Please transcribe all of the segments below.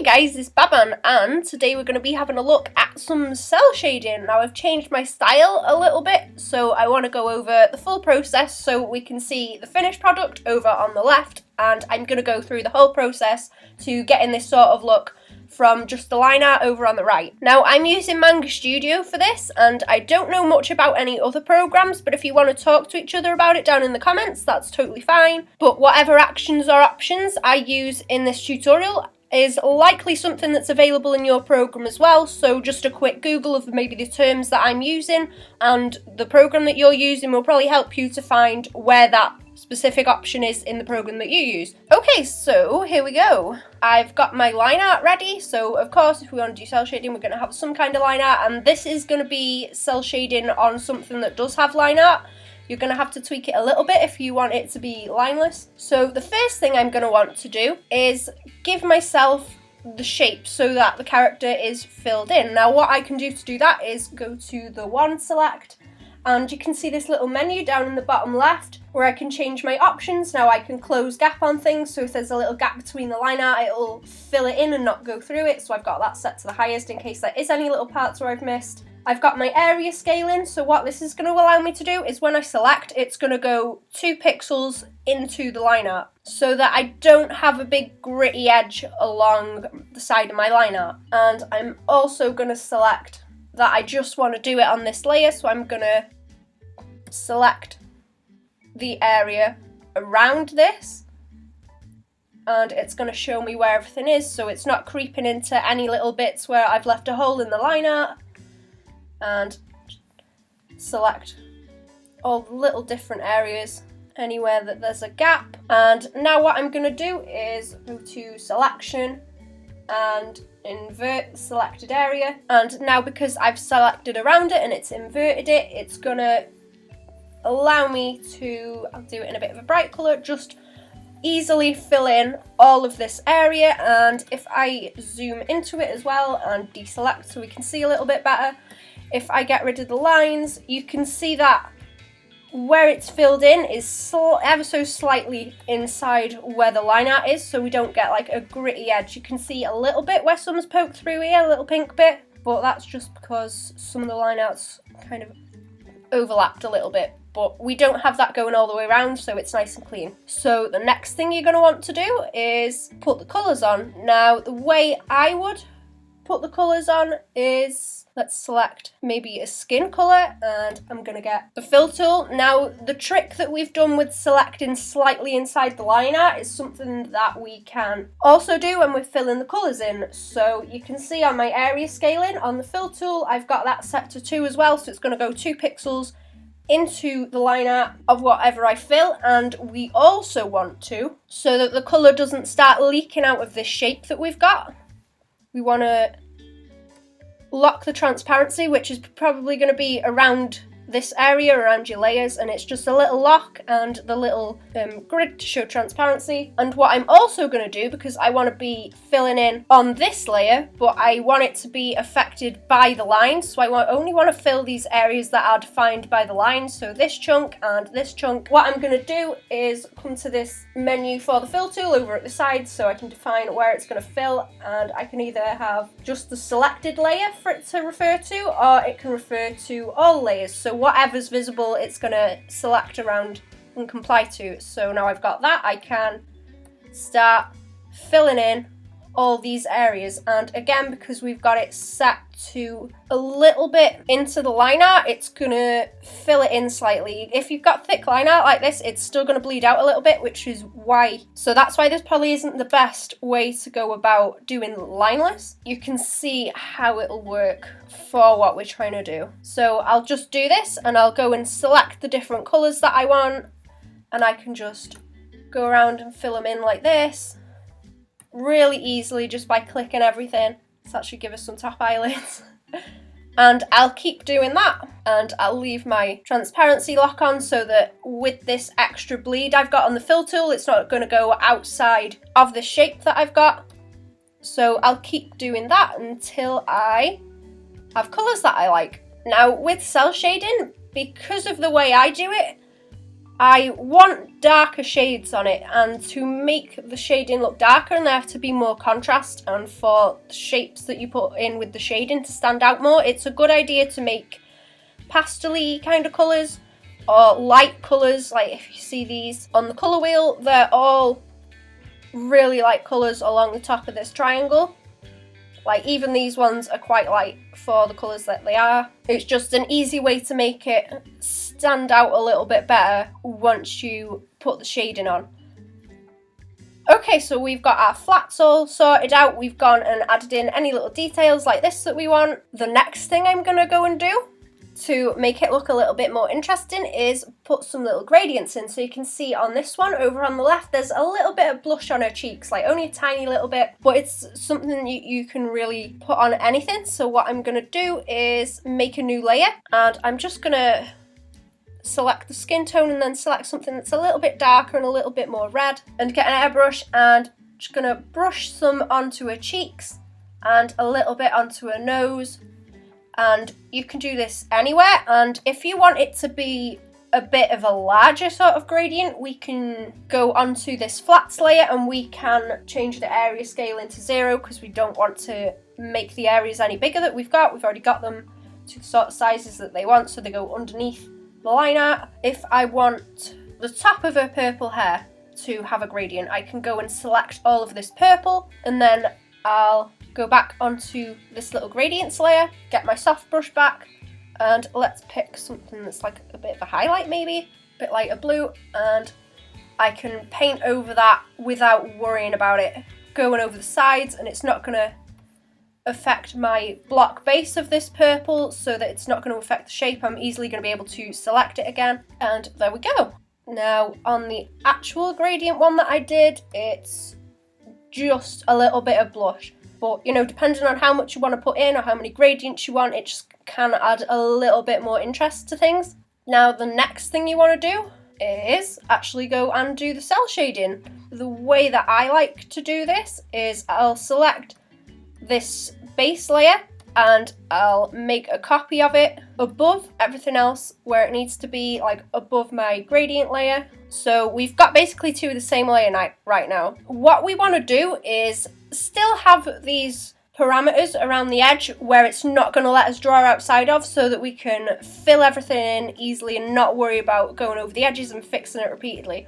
guys, it's Baban, and today we're going to be having a look at some cell shading. Now I've changed my style a little bit, so I want to go over the full process so we can see the finished product over on the left, and I'm going to go through the whole process to get in this sort of look from just the line art over on the right. Now I'm using Manga Studio for this, and I don't know much about any other programs, but if you want to talk to each other about it down in the comments, that's totally fine. But whatever actions or options I use in this tutorial is likely something that's available in your program as well, so just a quick Google of maybe the terms that I'm using and the program that you're using will probably help you to find where that specific option is in the program that you use. Okay, so here we go. I've got my line art ready, so of course if we want to do cell shading we're going to have some kind of line art, and this is going to be cell shading on something that does have line art. You're going to have to tweak it a little bit if you want it to be lineless. So the first thing I'm going to want to do is give myself the shape so that the character is filled in. Now what I can do to do that is go to the wand select, and you can see this little menu down in the bottom left where I can change my options. Now I can close gap on things, so if there's a little gap between the line art it'll fill it in and not go through it, so I've got that set to the highest in case there is any little parts where I've missed. I've got my area scaling, so what this is going to allow me to do is when I select, it's going to go 2 pixels into the line art so that I don't have a big gritty edge along the side of my line art. And I'm also going to select that I just want to do it on this layer, so I'm going to select the area around this, and it's going to show me where everything is, so it's not creeping into any little bits where I've left a hole in the line art. And select all the little different areas, anywhere that there's a gap. And now what I'm going to do is go to selection and invert the selected area. And now because I've selected around it and it's inverted it, it's going to allow me to, I'll do it in a bit of a bright colour, just easily fill in all of this area. And if I zoom into it as well and deselect so we can see a little bit better, if I get rid of the lines, you can see that where it's filled in is ever so slightly inside where the line art is, so we don't get like a gritty edge. You can see a little bit where some's poked through here, a little pink bit, but that's just because some of the line arts kind of overlapped a little bit. But we don't have that going all the way around, so it's nice and clean. So the next thing you're going to want to do is put the colours on. Now the way I would put the colours on is, let's select maybe a skin colour, and I'm going to get the fill tool. Now the trick that we've done with selecting slightly inside the line art is something that we can also do when we're filling the colours in. So you can see on my area scaling on the fill tool I've got that set to 2 as well, so it's going to go 2 pixels into the line art of whatever I fill. And we also want to, so that the colour doesn't start leaking out of this shape that we've got, we want to lock the transparency, which is probably going to be around this area, around your layers, and it's just a little lock and the little grid to show transparency. And what I'm also going to do, because I want to be filling in on this layer, but I want it to be affected by the lines, so I only want to fill these areas that are defined by the lines, so this chunk and this chunk. What I'm going to do is come to this menu for the fill tool over at the side, so I can define where it's going to fill, and I can either have just the selected layer for it to refer to, or it can refer to all layers, so whatever's visible it's going to select around and comply to. So now I've got that, I can start filling in all these areas, and again because we've got it set to a little bit into the line art, it's gonna fill it in slightly. If you've got thick line art like this, it's still gonna bleed out a little bit, which is why, so that's why this probably isn't the best way to go about doing lineless. You can see how it'll work for what we're trying to do. So I'll just do this and I'll go and select the different colours that I want, and I can just go around and fill them in like this really easily just by clicking everything. That should give us some top eyelids. And I'll keep doing that, and I'll leave my transparency lock on so that with this extra bleed I've got on the fill tool, it's not going to go outside of the shape that I've got. So I'll keep doing that until I have colours that I like. Now with cell shading, because of the way I do it, I want darker shades on it, and to make the shading look darker and there to be more contrast and for the shapes that you put in with the shading to stand out more, it's a good idea to make pastel-y kind of colours or light colours. Like if you see these on the colour wheel, they're all really light colours along the top of this triangle. Like even these ones are quite light for the colours that they are. It's just an easy way to make it stand out a little bit better once you put the shading on. Okay, so we've got our flats all sorted out. We've gone and added in any little details like this that we want. The next thing I'm going to go and do to make it look a little bit more interesting is put some little gradients in. So you can see on this one over on the left, there's a little bit of blush on her cheeks, like only a tiny little bit, but it's something you can really put on anything. So what I'm going to do is make a new layer, and I'm just going to select the skin tone and then select something that's a little bit darker and a little bit more red, and get an airbrush and just going to brush some onto her cheeks and a little bit onto her nose. And you can do this anywhere, and if you want it to be a bit of a larger sort of gradient, we can go onto this flats layer and we can change the area scale into 0 because we don't want to make the areas any bigger that we've got. We've already got them to the sort of sizes that they want, so they go underneath the line art. If I want the top of her purple hair to have a gradient, I can go and select all of this purple, and then I'll go back onto this little gradients layer, get my soft brush back, and let's pick something that's like a bit of a highlight, maybe a bit lighter blue, and I can paint over that without worrying about it going over the sides, and it's not going to affect my block base of this purple, so that it's not going to affect the shape. I'm easily going to be able to select it again, and there we go. Now on the actual gradient one that I did, it's just a little bit of blush. But, you know, depending on how much you want to put in or how many gradients you want, it just can add a little bit more interest to things. Now, the next thing you want to do is actually go and do the cell shading. The way that I like to do this is I'll select this base layer and I'll make a copy of it above everything else where it needs to be, like above my gradient layer. So we've got basically two of the same layer right now. What we want to do is still have these parameters around the edge where it's not going to let us draw outside of, so that we can fill everything in easily and not worry about going over the edges and fixing it repeatedly.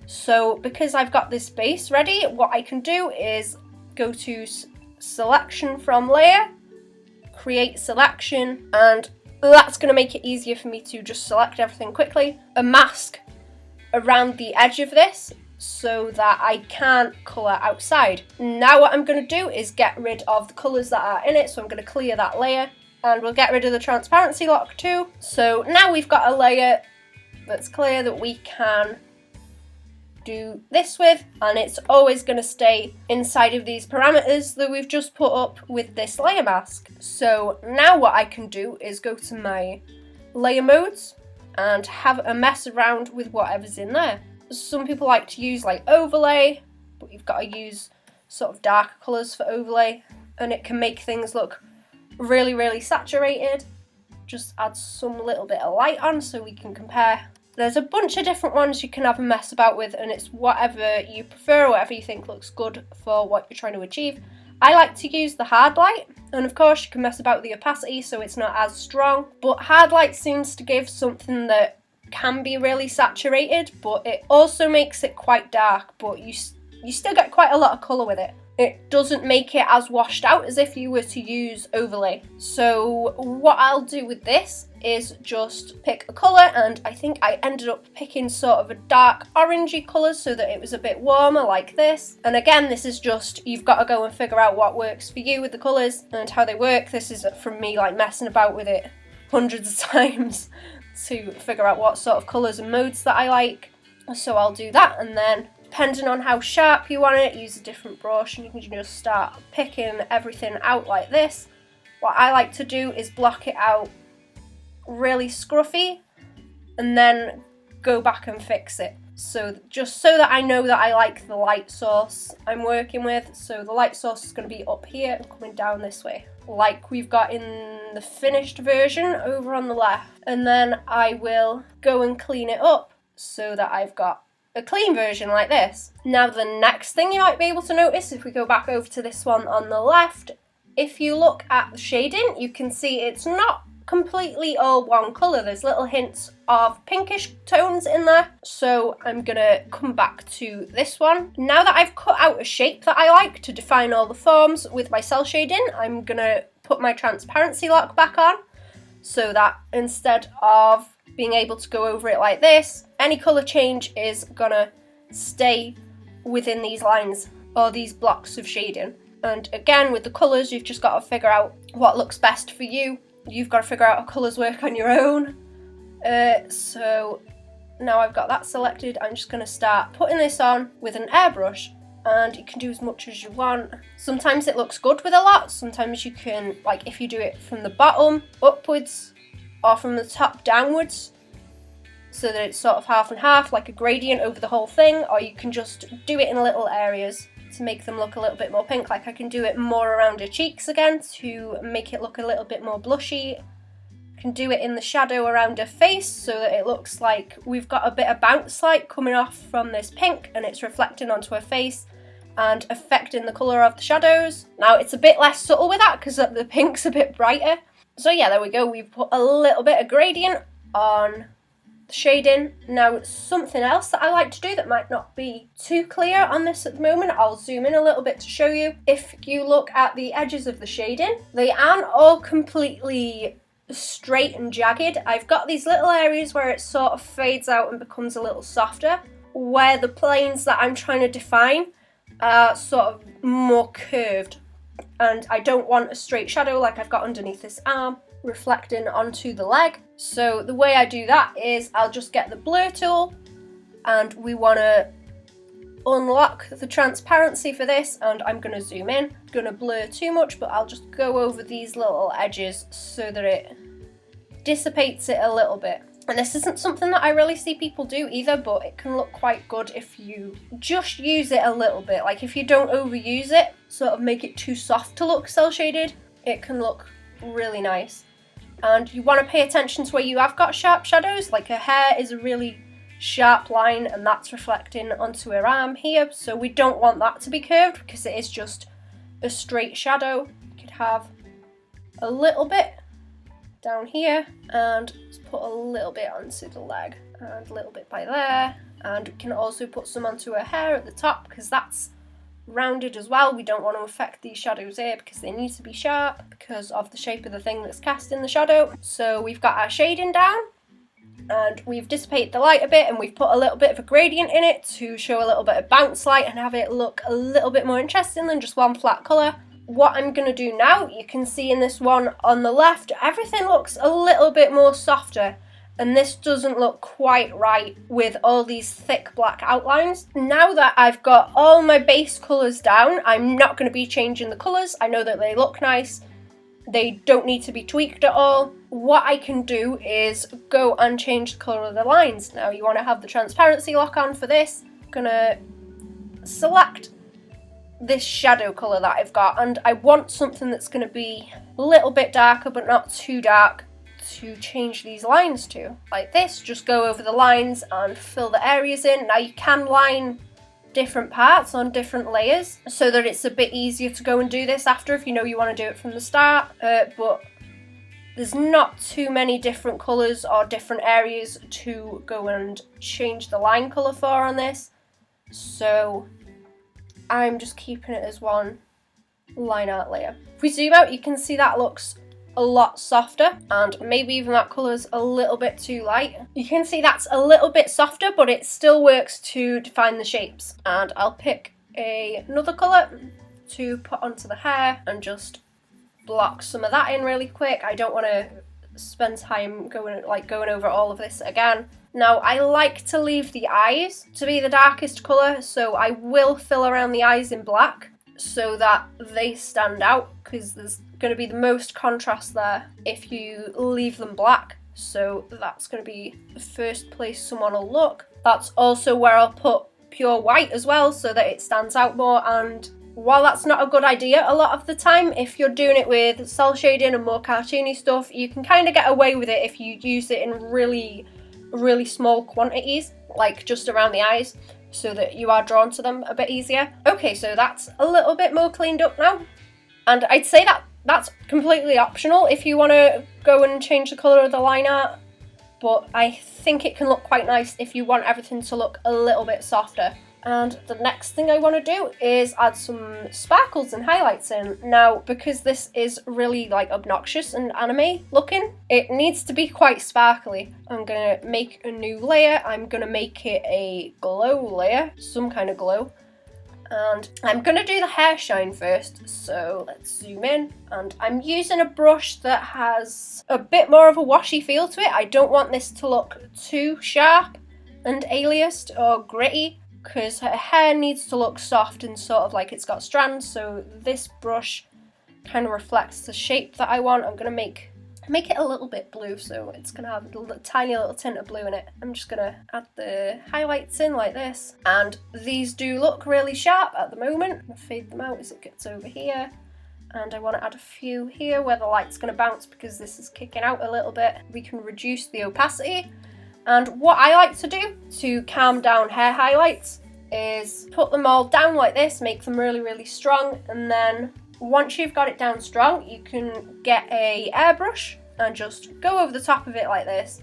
So because I've got this base ready, what I can do is go to selection from layer, create selection, and that's going to make it easier for me to just select everything quickly. A mask around the edge of this so that I can't colour outside. Now what I'm going to do is get rid of the colours that are in it, so I'm going to clear that layer, and we'll get rid of the transparency lock too. So now we've got a layer that's clear that we can do this with, and it's always going to stay inside of these parameters that we've just put up with this layer mask. So now what I can do is go to my layer modes and have a mess around with whatever's in there. Some people like to use like overlay, but you've got to use sort of darker colours for overlay, and it can make things look really, really saturated. Just add some little bit of light on so we can compare. There's a bunch of different ones you can have a mess about with, and it's whatever you prefer, whatever you think looks good for what you're trying to achieve. I like to use the hard light, and of course you can mess about with the opacity so it's not as strong, but hard light seems to give something that can be really saturated, but it also makes it quite dark, but you still get quite a lot of colour with it. It doesn't make it as washed out as if you were to use overlay. So what I'll do with this is just pick a colour, and I think I ended up picking sort of a dark orangey colour so that it was a bit warmer like this. And again, this is just, you've got to go and figure out what works for you with the colours and how they work. This is from me like messing about with it hundreds of times to figure out what sort of colours and modes that I like. So I'll do that, and then depending on how sharp you want it, use a different brush, and you can just start picking everything out like this. What I like to do is block it out really scruffy and then go back and fix it. So just so that I know that I like the light source I'm working with. So the light source is going to be up here and coming down this way, like we've got in the finished version over on the left. And then I will go and clean it up so that I've got a clean version like this. Now the next thing you might be able to notice, if we go back over to this one on the left, if you look at the shading, you can see it's not completely all one colour. There's little hints of pinkish tones in there. So I'm gonna come back to this one. Now that I've cut out a shape that I like to define all the forms with my cell shading, I'm gonna put my transparency lock back on, so that instead of being able to go over it like this, any colour change is gonna stay within these lines or these blocks of shading. And again, with the colours, you've just got to figure out what looks best for you. You've got to figure out how colours work on your own. So now I've got that selected, I'm just gonna start putting this on with an airbrush, and you can do as much as you want. Sometimes it looks good with a lot, sometimes you can, like if you do it from the bottom upwards, or from the top downwards, so that it's sort of half and half, like a gradient over the whole thing, or you can just do it in little areas to make them look a little bit more pink. Like I can do it more around her cheeks again to make it look a little bit more blushy. I can do it in the shadow around her face so that it looks like we've got a bit of bounce light coming off from this pink and it's reflecting onto her face and affecting the colour of the shadows. Now it's a bit less subtle with that because the pink's a bit brighter. So yeah, there we go, we've put a little bit of gradient on the shading. Now something else that I like to do that might not be too clear on this at the moment, I'll zoom in a little bit to show you. If you look at the edges of the shading, they aren't all completely straight and jagged. I've got these little areas where it sort of fades out and becomes a little softer, where the planes that I'm trying to define are sort of more curved. And I don't want a straight shadow like I've got underneath this arm reflecting onto the leg. So the way I do that is I'll just get the blur tool, and we want to unlock the transparency for this, and I'm going to zoom in. I'm going to blur too much, but I'll just go over these little edges so that it dissipates it a little bit. And this isn't something that I really see people do either, but it can look quite good if you just use it a little bit. Like if you don't overuse it, sort of make it too soft to look cel shaded, it can look really nice. And you want to pay attention to where you have got sharp shadows, like her hair is a really sharp line and that's reflecting onto her arm here, so we don't want that to be curved because it is just a straight shadow. You could have a little bit down here and just put a little bit onto the leg and a little bit by there, and we can also put some onto her hair at the top because that's rounded as well. We don't want to affect these shadows here because they need to be sharp because of the shape of the thing that's casting the shadow. So we've got our shading down and we've dissipated the light a bit, and we've put a little bit of a gradient in it to show a little bit of bounce light and have it look a little bit more interesting than just one flat colour. What I'm going to do now, you can see in this one on the left, everything looks a little bit more softer, and this doesn't look quite right with all these thick black outlines. Now that I've got all my base colours down, I'm not going to be changing the colours. I know that they look nice. They don't need to be tweaked at all. What I can do is go and change the colour of the lines. Now you want to have the transparency lock on for this. I'm going to select this shadow colour that I've got, and I want something that's going to be a little bit darker but not too dark to change these lines to. Like this, just go over the lines and fill the areas in. Now you can line different parts on different layers so that it's a bit easier to go and do this after if you know you want to do it from the start, but there's not too many different colours or different areas to go and change the line colour for on this, so I'm just keeping it as one line art layer. If we zoom out, you can see that looks a lot softer, and maybe even that colour's a little bit too light. You can see that's a little bit softer, but it still works to define the shapes. And I'll pick another colour to put onto the hair and just block some of that in really quick. I don't want to spend time going over all of this again. Now I like to leave the eyes to be the darkest colour, so I will fill around the eyes in black so that they stand out, because there's going to be the most contrast there if you leave them black. So that's going to be the first place someone will look. That's also where I'll put pure white as well so that it stands out more. And while that's not a good idea a lot of the time, if you're doing it with cel shading and more cartoony stuff, you can kind of get away with it if you use it in really small quantities. like just around the eyes, so that you are drawn to them a bit easier. Okay, so that's a little bit more cleaned up now. And I'd say that that's completely optional if you want to go and change the colour of the line art, but I think it can look quite nice if you want everything to look a little bit softer. And the next thing I want to do is add some sparkles and highlights in. Now, because this is really like obnoxious and anime looking, it needs to be quite sparkly. I'm going to make a new layer. I'm going to make it a glow layer, some kind of glow. And I'm going to do the hair shine first, so let's zoom in. And I'm using a brush that has a bit more of a washy feel to it. I don't want this to look too sharp and aliased or gritty, because her hair needs to look soft and sort of like it's got strands, so this brush kind of reflects the shape that I want. I'm going to make it a little bit blue, so it's going to have a tiny little tint of blue in it. I'm just going to add the highlights in like this, and these do look really sharp at the moment. I'm going to fade them out as it gets over here, and I want to add a few here where the light's going to bounce because this is kicking out a little bit. We can reduce the opacity. And what I like to do to calm down hair highlights is put them all down like this, make them really, really strong, and then once you've got it down strong, you can get a airbrush and just go over the top of it like this.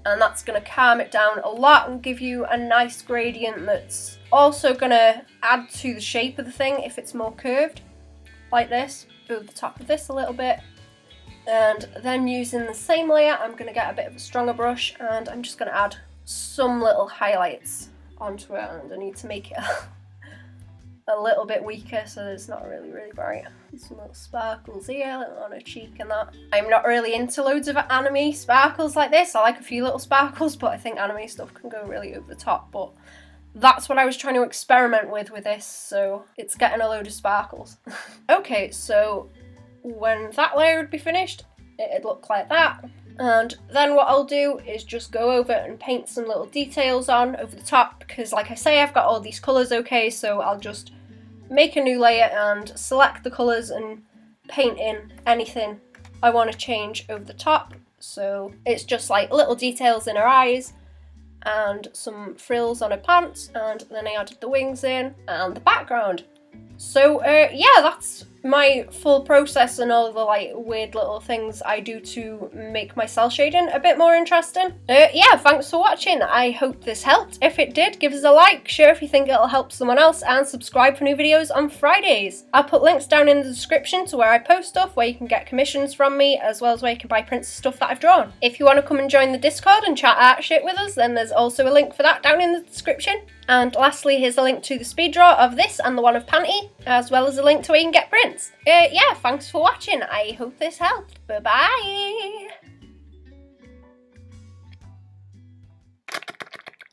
And that's going to calm it down a lot and give you a nice gradient that's also going to add to the shape of the thing if it's more curved, like this, over the top of this a little bit. And then using the same layer, I'm going to get a bit of a stronger brush and I'm just going to add some little highlights onto it, and I need to make it a little bit weaker so that it's not really, really bright. Some little sparkles here on her cheek and that. I'm not really into loads of anime sparkles like this. I like a few little sparkles, but I think anime stuff can go really over the top, but that's what I was trying to experiment with this, so it's getting a load of sparkles. Okay, so when that layer would be finished, it'd look like that. And then what I'll do is just go over and paint some little details on over the top, because like I say, I've got all these colours okay, so I'll just make a new layer and select the colours and paint in anything I want to change over the top. So it's just like little details in her eyes and some frills on her pants, and then I added the wings in and the background. So yeah, that's my full process and all the like weird little things I do to make my cell shading a bit more interesting. Yeah, thanks for watching. I hope this helped. If it did, give us a like, share if you think it'll help someone else, and subscribe for new videos on Fridays. I'll put links down in the description to where I post stuff, where you can get commissions from me, as well as where you can buy prints of stuff that I've drawn. If you want to come and join the Discord and chat art shit with us, then there's also a link for that down in the description. And lastly, here's a link to the speed draw of this and the one of Panty, as well as a link to where you can get prints. Yeah, thanks for watching. I hope this helped. Bye-bye!